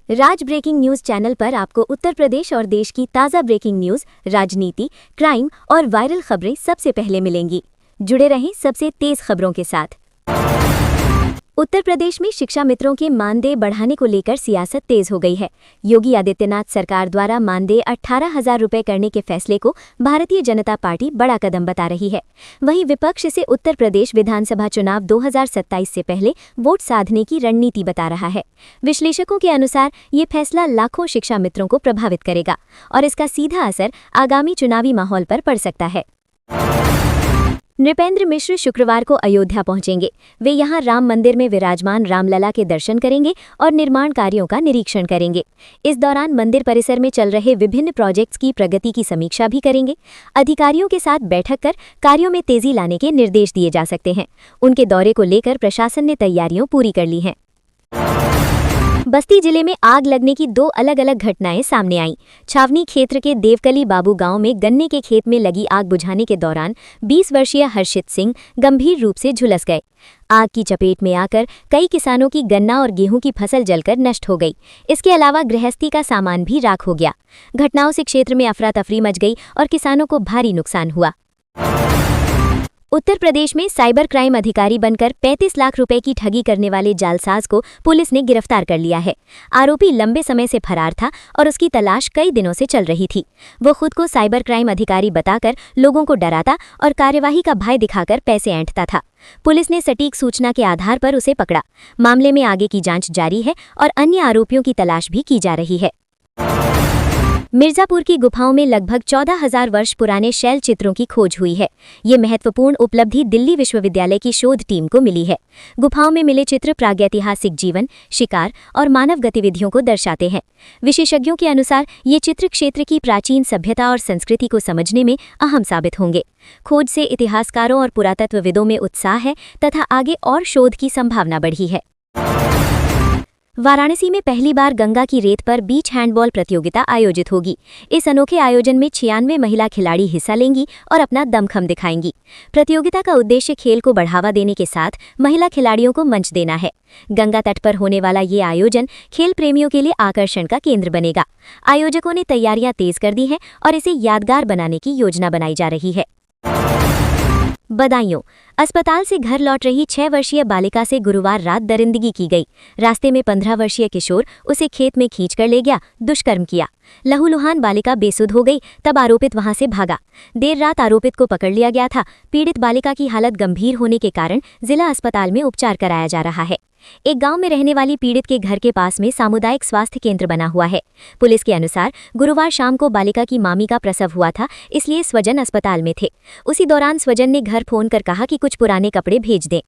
राज breaking news channel पर आपको उत्तर प्रदेश और देश की ताज़ा ब्रेकिंग न्यूज, राजनीति, क्राइम और वायरल खबरें सबसे पहले मिलेंगी। जुड़े रहें सबसे तेज खबरों के साथ। उत्तर प्रदेश में शिक्षा मित्रों के मानदेय बढ़ाने को लेकर सियासत तेज हो गई है। योगी आदित्यनाथ सरकार द्वारा मानदेय 18,000 रुपये करने के फैसले को भारतीय जनता पार्टी बड़ा कदम बता रही है। वहीं विपक्ष इसे उत्तर प्रदेश विधानसभा चुनाव 2027 से पहले वोट साधने की रणनीति बता रहा है। विश्लेषकों के अनुसार ये फैसला लाखों शिक्षा मित्रों को प्रभावित करेगा और इसका सीधा असर आगामी चुनावी माहौल पर पड़ सकता है। नृपेंद्र मिश्र शुक्रवार को अयोध्या पहुंचेंगे। वे यहां राम मंदिर में विराजमान रामलला के दर्शन करेंगे और निर्माण कार्यों का निरीक्षण करेंगे। इस दौरान मंदिर परिसर में चल रहे विभिन्न प्रोजेक्ट्स की प्रगति की समीक्षा भी करेंगे। अधिकारियों के साथ बैठक कर कार्यों में तेजी लाने के निर्देश दिए जा सकते हैं। उनके दौरे को लेकर प्रशासन ने तैयारियां पूरी कर ली हैं। बस्ती जिले में आग लगने की दो अलग अलग घटनाएं सामने आईं। छावनी क्षेत्र के देवकली बाबू गांव में गन्ने के खेत में लगी आग बुझाने के दौरान 20 वर्षीय हर्षित सिंह गंभीर रूप से झुलस गए। आग की चपेट में आकर कई किसानों की गन्ना और गेहूं की फसल जलकर नष्ट हो गई। इसके अलावा गृहस्थी का सामान भी राख हो गया। घटनाओं से क्षेत्र में अफरा तफरी मच गई और किसानों को भारी नुकसान हुआ। उत्तर प्रदेश में साइबर क्राइम अधिकारी बनकर 35 लाख रुपए की ठगी करने वाले जालसाज को पुलिस ने गिरफ्तार कर लिया है। आरोपी लंबे समय से फरार था और उसकी तलाश कई दिनों से चल रही थी। वो खुद को साइबर क्राइम अधिकारी बताकर लोगों को डराता और कार्यवाही का भय दिखाकर पैसे ऐंठता था। पुलिस ने सटीक सूचना के आधार पर उसे पकड़ा। मामले में आगे की जांच जारी है और अन्य आरोपियों की तलाश भी की जा रही है। मिर्जापुर की गुफाओं में लगभग 14,000 वर्ष पुराने शैल चित्रों की खोज हुई है। ये महत्वपूर्ण उपलब्धि दिल्ली विश्वविद्यालय की शोध टीम को मिली है। गुफाओं में मिले चित्र प्रागैतिहासिक जीवन, शिकार और मानव गतिविधियों को दर्शाते हैं। विशेषज्ञों के अनुसार ये चित्र क्षेत्र की प्राचीन सभ्यता और संस्कृति को समझने में अहम साबित होंगे। खोज से इतिहासकारों और पुरातत्वविदों में उत्साह है तथा आगे और शोध की संभावना बढ़ी है। वाराणसी में पहली बार गंगा की रेत पर बीच हैंडबॉल प्रतियोगिता आयोजित होगी। इस अनोखे आयोजन में 96 महिला खिलाड़ी हिस्सा लेंगी और अपना दमखम दिखाएंगी। प्रतियोगिता का उद्देश्य खेल को बढ़ावा देने के साथ महिला खिलाड़ियों को मंच देना है। गंगा तट पर होने वाला ये आयोजन खेल प्रेमियों के लिए आकर्षण का केंद्र बनेगा। आयोजकों ने तैयारियां तेज कर दी हैं और इसे यादगार बनाने की योजना बनाई जा रही है। बदायूं, अस्पताल से घर लौट रही 6 वर्षीय बालिका से गुरुवार रात दरिंदगी की गई। रास्ते में 15 वर्षीय किशोर उसे खेत में खींचकर ले गया, दुष्कर्म किया। लहूलुहान बालिका बेसुध हो गई, तब आरोपित वहां से भागा। देर रात आरोपित को पकड़ लिया गया था। पीड़ित बालिका की हालत गंभीर होने के कारण जिला अस्पताल में उपचार कराया जा रहा है। एक गांव में रहने वाली पीड़ित के घर के पास में सामुदायिक स्वास्थ्य केंद्र बना हुआ है। पुलिस के अनुसार गुरुवार शाम को बालिका की मामी का प्रसव हुआ था, इसलिए स्वजन अस्पताल में थे। उसी दौरान स्वजन ने घर फोन कर कहा कि कुछ पुराने कपड़े भेज दें।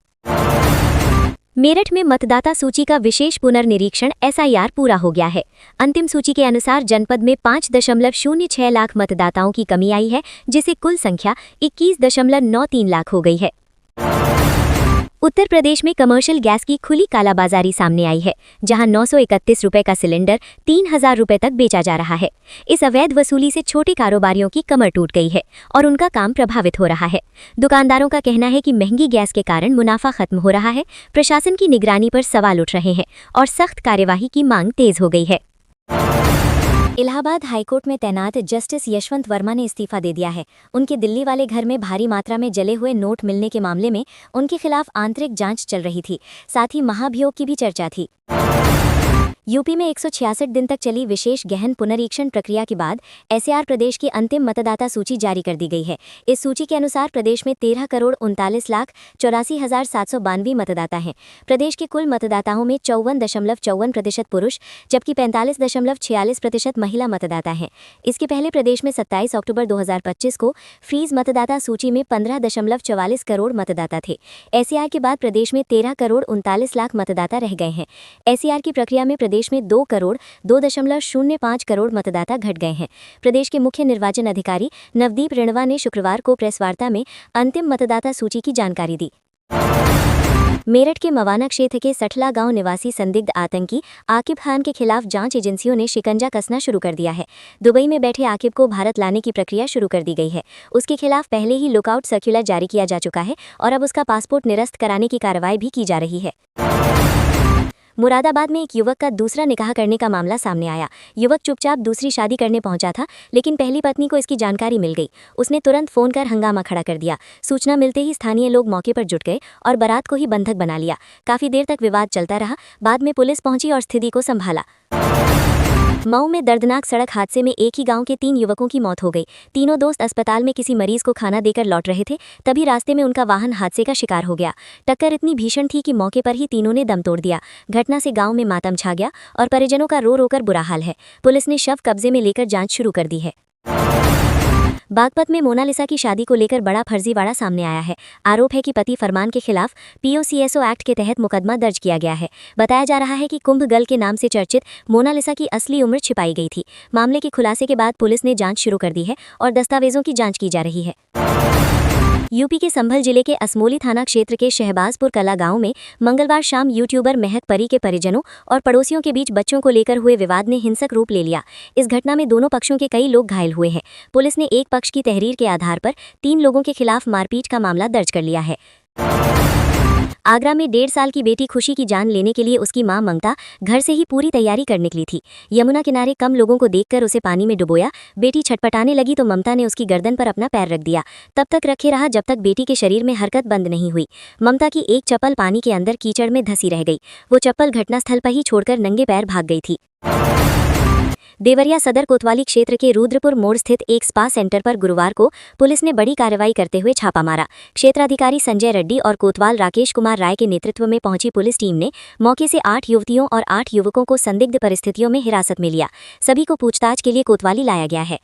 मेरठ में मतदाता सूची का विशेष पुनर्निरीक्षण SIR पूरा हो गया है। अंतिम सूची के अनुसार जनपद में 5.06 लाख मतदाताओं की कमी आई है, जिससे कुल संख्या 21.93 लाख हो गई है। उत्तर प्रदेश में कमर्शियल गैस की खुली कालाबाजारी सामने आई है, जहां 931 रुपए का सिलेंडर 3,000 रुपए तक बेचा जा रहा है। इस अवैध वसूली से छोटे कारोबारियों की कमर टूट गई है और उनका काम प्रभावित हो रहा है। दुकानदारों का कहना है कि महंगी गैस के कारण मुनाफा खत्म हो रहा है। प्रशासन की निगरानी पर सवाल उठ रहे हैं और सख्त कार्यवाही की मांग तेज हो गई है। इलाहाबाद हाईकोर्ट में तैनात जस्टिस यशवंत वर्मा ने इस्तीफा दे दिया है। उनके दिल्ली वाले घर में भारी मात्रा में जले हुए नोट मिलने के मामले में उनके खिलाफ आंतरिक जांच चल रही थी। साथ ही महाभियोग की भी चर्चा थी। यूपी में 166 दिन तक चली विशेष गहन पुनरीक्षण प्रक्रिया के बाद SIR प्रदेश की अंतिम मतदाता सूची जारी कर दी गई है। इस सूची के अनुसार प्रदेश में 13,39,84,792 मतदाता हैं। प्रदेश के कुल मतदाताओं में 54.54% पुरुष जबकि 45.46% महिला मतदाता हैं। इसके पहले प्रदेश में 27 अक्टूबर 2025 को फ्रीज मतदाता सूची में 15.44 करोड़ मतदाता थे। SIR के बाद प्रदेश में 13.39 करोड़ मतदाता रह गए हैं। SIR की प्रक्रिया में प्रदेश में 2.05 करोड़ मतदाता घट गए हैं। प्रदेश के मुख्य निर्वाचन अधिकारी नवदीप रिणवा ने शुक्रवार को प्रेस वार्ता में अंतिम मतदाता सूची की जानकारी दी। मेरठ के मवाना क्षेत्र के सठला गांव निवासी संदिग्ध आतंकी आकिब खान के खिलाफ जांच एजेंसियों ने शिकंजा कसना शुरू कर दिया है। दुबई में बैठे आकिब को भारत लाने की प्रक्रिया शुरू कर दी गई है। उसके खिलाफ पहले ही लुकआउट सर्कुलर जारी किया जा चुका है और अब उसका पासपोर्ट निरस्त कराने की कार्रवाई भी की जा रही है। मुरादाबाद में एक युवक का दूसरा निकाह करने का मामला सामने आया। युवक चुपचाप दूसरी शादी करने पहुंचा था, लेकिन पहली पत्नी को इसकी जानकारी मिल गई। उसने तुरंत फोन कर हंगामा खड़ा कर दिया। सूचना मिलते ही स्थानीय लोग मौके पर जुट गए और बारात को ही बंधक बना लिया। काफी देर तक विवाद चलता रहा। बाद में पुलिस पहुंची और स्थिति को संभाला। मऊ में दर्दनाक सड़क हादसे में एक ही गांव के 3 युवकों की मौत हो गई। तीनों दोस्त अस्पताल में किसी मरीज को खाना देकर लौट रहे थे, तभी रास्ते में उनका वाहन हादसे का शिकार हो गया। टक्कर इतनी भीषण थी कि मौके पर ही तीनों ने दम तोड़ दिया। घटना से गांव में मातम छा गया और परिजनों का रो रो कर बुरा हाल है। पुलिस ने शव कब्जे में लेकर जांच शुरू कर दी है। बागपत में मोनालिसा की शादी को लेकर बड़ा फर्जीवाड़ा सामने आया है। आरोप है कि पति फरमान के खिलाफ पीओसीएसओ एक्ट के तहत मुकदमा दर्ज किया गया है। बताया जा रहा है कि कुंभ गर्ल के नाम से चर्चित मोनालिसा की असली उम्र छिपाई गई थी। मामले के खुलासे के बाद पुलिस ने जांच शुरू कर दी है और दस्तावेजों की जांच की जा रही है। यूपी के संभल जिले के असमोली थाना क्षेत्र के शहबाजपुर कला गांव में मंगलवार शाम यूट्यूबर महक परी के परिजनों और पड़ोसियों के बीच बच्चों को लेकर हुए विवाद ने हिंसक रूप ले लिया। इस घटना में दोनों पक्षों के कई लोग घायल हुए हैं। पुलिस ने एक पक्ष की तहरीर के आधार पर 3 लोगों के खिलाफ मारपीट का मामला दर्ज कर लिया है। आगरा में 1.5 साल की बेटी खुशी की जान लेने के लिए उसकी मां मंगता घर से ही पूरी तैयारी कर निकली थी। यमुना किनारे कम लोगों को देखकर उसे पानी में डुबोया। बेटी छटपटाने लगी तो ममता ने उसकी गर्दन पर अपना पैर रख दिया। तब तक रखे रहा जब तक बेटी के शरीर में हरकत बंद नहीं हुई। ममता की एक चप्पल पानी के अंदर कीचड़ में धंसी रह गई। वो चप्पल घटनास्थल पर ही छोड़कर नंगे पैर भाग गई थी। देवरिया सदर कोतवाली क्षेत्र के रुद्रपुर मोड़ स्थित एक स्पा सेंटर पर गुरुवार को पुलिस ने बड़ी कार्रवाई करते हुए छापा मारा। क्षेत्राधिकारी संजय रेड्डी और कोतवाल राकेश कुमार राय के नेतृत्व में पहुंची पुलिस टीम ने मौके से 8 युवतियों और 8 युवकों को संदिग्ध परिस्थितियों में हिरासत में लिया। सभी को पूछताछ के लिए कोतवाली लाया गया है।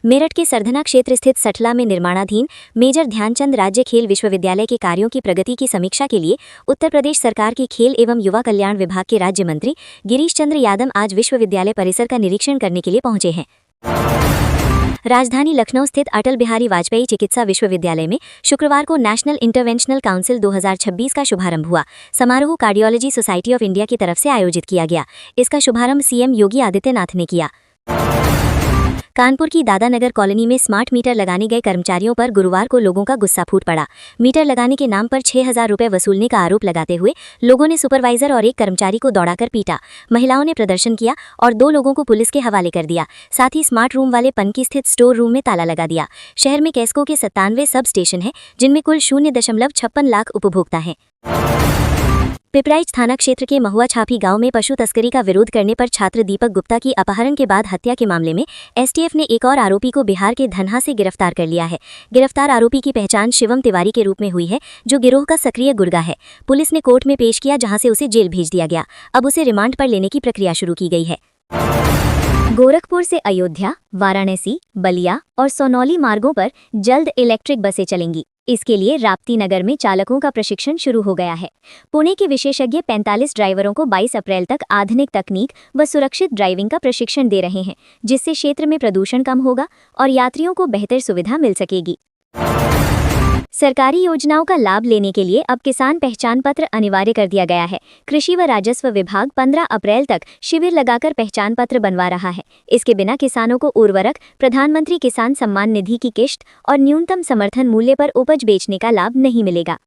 मेरठ के सरधना क्षेत्र स्थित सठला में निर्माणाधीन मेजर ध्यानचंद राज्य खेल विश्वविद्यालय के कार्यों की प्रगति की समीक्षा के लिए उत्तर प्रदेश सरकार के खेल एवं युवा कल्याण विभाग के राज्य मंत्री गिरीश चंद्र यादव आज विश्वविद्यालय परिसर का निरीक्षण करने के लिए पहुंचे हैं। राजधानी लखनऊ स्थित अटल बिहारी वाजपेयी चिकित्सा विश्वविद्यालय में शुक्रवार को नेशनल इंटरवेंशनल काउंसिल 2026 का शुभारंभ हुआ। समारोह कार्डियोलॉजी सोसाइटी ऑफ इंडिया की तरफ से आयोजित किया गया। इसका शुभारंभ सीएम योगी आदित्यनाथ ने किया। कानपुर की दादानगर कॉलोनी में स्मार्ट मीटर लगाने गए कर्मचारियों पर गुरुवार को लोगों का गुस्सा फूट पड़ा। मीटर लगाने के नाम पर 6,000 रुपये वसूलने का आरोप लगाते हुए लोगों ने सुपरवाइजर और एक कर्मचारी को दौड़ाकर पीटा। महिलाओं ने प्रदर्शन किया और 2 लोगों को पुलिस के हवाले कर दिया। साथ ही स्मार्ट रूम वाले पनकी स्थित स्टोर रूम में ताला लगा दिया। शहर में कैस्को के 97 सब स्टेशन हैं, जिनमें कुल 0.56 लाख उपभोक्ता हैं। पिपराइच थाना क्षेत्र के महुआ छापी गांव में पशु तस्करी का विरोध करने पर छात्र दीपक गुप्ता की अपहरण के बाद हत्या के मामले में एसटीएफ ने एक और आरोपी को बिहार के धनहा से गिरफ्तार कर लिया है। गिरफ्तार आरोपी की पहचान शिवम तिवारी के रूप में हुई है, जो गिरोह का सक्रिय गुर्गा है। पुलिस ने कोर्ट में पेश किया, जहां से उसे जेल भेज दिया गया। अब उसे रिमांड पर लेने की प्रक्रिया शुरू की गई है। गोरखपुर से अयोध्या, वाराणसी, बलिया और सोनौली मार्गों पर जल्द इलेक्ट्रिक बसें चलेंगी। इसके लिए राप्ती नगर में चालकों का प्रशिक्षण शुरू हो गया है। पुणे के विशेषज्ञ 45 ड्राइवरों को 22 अप्रैल तक आधुनिक तकनीक व सुरक्षित ड्राइविंग का प्रशिक्षण दे रहे हैं, जिससे क्षेत्र में प्रदूषण कम होगा और यात्रियों को बेहतर सुविधा मिल सकेगी। सरकारी योजनाओं का लाभ लेने के लिए अब किसान पहचान पत्र अनिवार्य कर दिया गया है। कृषि व राजस्व विभाग 15 अप्रैल तक शिविर लगाकर पहचान पत्र बनवा रहा है। इसके बिना किसानों को उर्वरक, प्रधानमंत्री किसान सम्मान निधि की किश्त और न्यूनतम समर्थन मूल्य पर उपज बेचने का लाभ नहीं मिलेगा।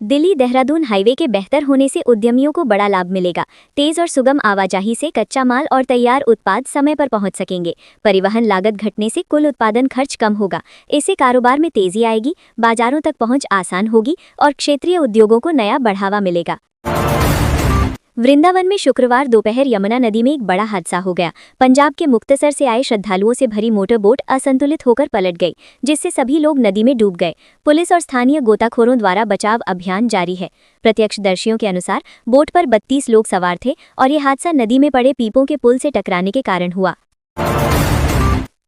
दिल्ली देहरादून हाईवे के बेहतर होने से उद्यमियों को बड़ा लाभ मिलेगा। तेज और सुगम आवाजाही से कच्चा माल और तैयार उत्पाद समय पर पहुंच सकेंगे। परिवहन लागत घटने से कुल उत्पादन खर्च कम होगा। इससे कारोबार में तेजी आएगी, बाजारों तक पहुंच आसान होगी और क्षेत्रीय उद्योगों को नया बढ़ावा मिलेगा। वृंदावन में शुक्रवार दोपहर यमुना नदी में एक बड़ा हादसा हो गया। पंजाब के मुक्तसर से आए श्रद्धालुओं से भरी मोटर बोट असंतुलित होकर पलट गई, जिससे सभी लोग नदी में डूब गए। पुलिस और स्थानीय गोताखोरों द्वारा बचाव अभियान जारी है। प्रत्यक्षदर्शियों के अनुसार बोट पर 32 लोग सवार थे और ये हादसा नदी में पड़े पीपों के पुल से टकराने के कारण हुआ।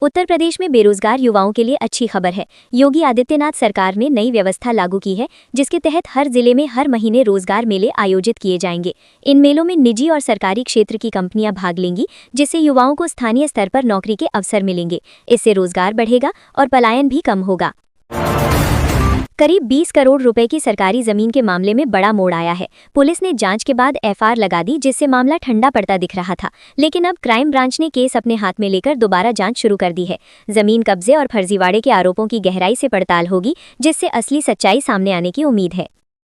उत्तर प्रदेश में बेरोजगार युवाओं के लिए अच्छी खबर है। योगी आदित्यनाथ सरकार ने नई व्यवस्था लागू की है, जिसके तहत हर जिले में हर महीने रोजगार मेले आयोजित किए जाएंगे। इन मेलों में निजी और सरकारी क्षेत्र की कंपनियां भाग लेंगी, जिससे युवाओं को स्थानीय स्तर पर नौकरी के अवसर मिलेंगे। इससे रोजगार बढ़ेगा और पलायन भी कम होगा। करीब 20 करोड़ रुपए की सरकारी जमीन के मामले में बड़ा मोड़ आया है। पुलिस ने जांच के बाद एफआईआर लगा दी, जिससे मामला ठंडा पड़ता दिख रहा था। लेकिन अब क्राइम ब्रांच ने केस अपने हाथ में लेकर दोबारा जांच शुरू कर दी है। जमीन कब्जे और फर्जीवाड़े के आरोपों की गहराई से पड़ताल होगी, जिससे असली सच्चाई सामने आने की उम्मीद है।